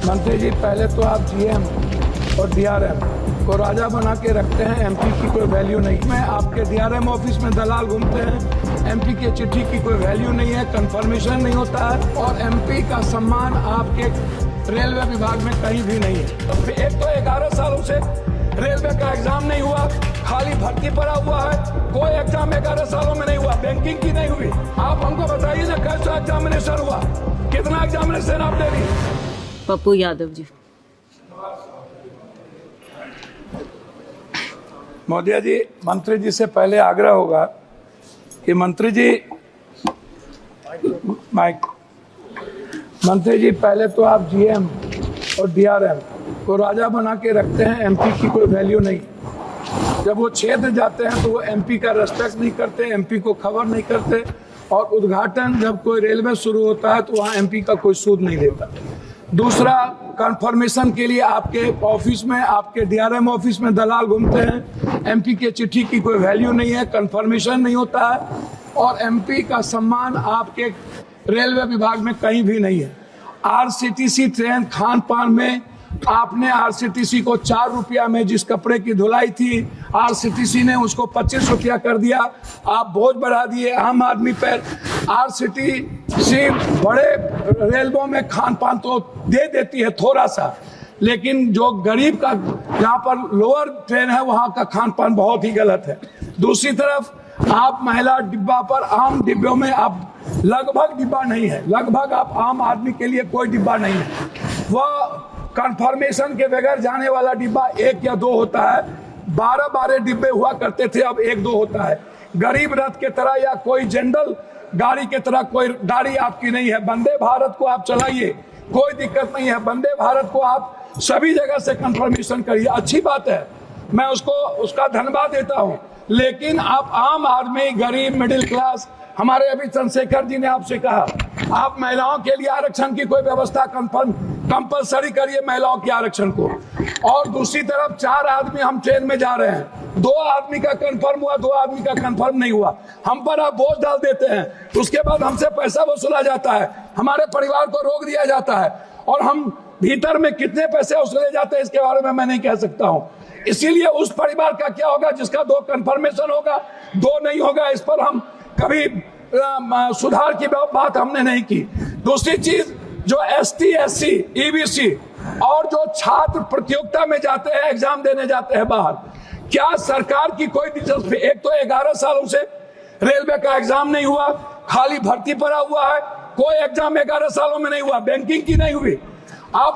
मंत्री जी, पहले तो आप जीएम और डीआरएम को राजा बना के रखते हैं। एमपी की कोई वैल्यू नहीं है। आपके डीआरएम ऑफिस में दलाल घूमते हैं। एमपी के चिट्ठी की कोई वैल्यू नहीं है, कंफर्मेशन नहीं होता है, और एमपी का सम्मान आपके रेलवे विभाग में कहीं भी नहीं है। एक तो 11 सालों से रेलवे का एग्जाम नहीं हुआ, खाली भर्ती पड़ा हुआ है। कोई एग्जाम 11 सालों में नहीं हुआ, बैंकिंग की नहीं हुई। आप हमको बताइए ना, कैसा एग्जामिनेशन हुआ, कितना एग्जामिनेशन आप दे रही है? पप्पू यादव जी। मोदी जी, मंत्री जी से पहले आग्रह होगा कि मंत्री जी पहले तो आप जीएम और डीआरएम को राजा बना के रखते हैं। एमपी की कोई वैल्यू नहीं। जब वो क्षेत्र जाते हैं तो वो एमपी का रेस्पेक्ट नहीं करते, एमपी को खबर नहीं करते, और उद्घाटन जब कोई रेलवे शुरू होता है तो वहाँ एमपी का कोई सूद नहीं देता। दूसरा, कंफर्मेशन के लिए आपके ऑफिस में, आपके डीआरएम ऑफिस में दलाल घूमते हैं। एमपी के चिट्ठी की कोई वैल्यू नहीं है, कंफर्मेशन नहीं होता है, और एमपी का सम्मान आपके रेलवे विभाग में कहीं भी नहीं है। आरसीटीसी ट्रेन खान पान में आपने आरसीटीसी को 4 रुपया में जिस कपड़े की धुलाई थी, आरसीटीसी ने उसको 25 रुपया कर दिया। आप बोझ बढ़ा दिए आम आदमी पर। आरसीटीसी बड़े रेलवों में खान पान तो दे देती है थोड़ा सा, लेकिन जो गरीब का जहाँ पर लोअर ट्रेन है वहाँ का खान पान बहुत ही गलत है। दूसरी तरफ आप महिला डिब्बा पर, आम डिब्बों में आप लगभग डिब्बा नहीं है, लगभग आप आम आदमी के लिए कोई डिब्बा नहीं है। वह कंफर्मेशन के बगैर जाने वाला डिब्बा 1 या 2 होता है। 12 डिब्बे हुआ करते थे, अब 1-2 होता है। गरीब रथ के तरह या कोई जनरल गाड़ी के तरह कोई गाड़ी आपकी नहीं है। वंदे भारत को आप चलाइए, कोई दिक्कत नहीं है। वंदे भारत को आप सभी जगह से कंफर्मेशन करिए, अच्छी बात है, मैं उसका धन्यवाद देता हूं। लेकिन आप आम आदमी, गरीब, मिडिल क्लास, हमारे अभी चंद्रशेखर जी ने आपसे कहा आप महिलाओं के लिए आरक्षण की कोई व्यवस्था कंपलसरी करिए, महिलाओं के आरक्षण को। और दूसरी तरफ 4 आदमी हम ट्रेन में जा रहे हैं, 2 आदमी का कंफर्म हुआ, 2 आदमी का कंफर्म नहीं हुआ, हम पर आप बोझ डाल देते हैं। उसके बाद हमसे पैसा वसूला जाता है, हमारे परिवार को रोक दिया जाता है, और हम भीतर में कितने पैसे वसूले जाते हैं इसके बारे में मैं नहीं कह सकता हूँ। इसीलिए उस परिवार का क्या होगा जिसका 2 कंफर्मेशन होगा, 2 नहीं होगा, इस पर हम कभी सुधार की बात हमने नहीं की। दूसरी चीज, जो ST SC EBC और जो छात्र प्रतियोगिता में जाते हैं, एग्जाम देने जाते हैं बाहर, क्या सरकार की कोई दिलचस्पी? एक तो 11 सालों से रेलवे का एग्जाम नहीं हुआ, खाली भर्ती पड़ा हुआ है। कोई एग्जाम 11 सालों में नहीं हुआ, बैंकिंग की नहीं हुई। आप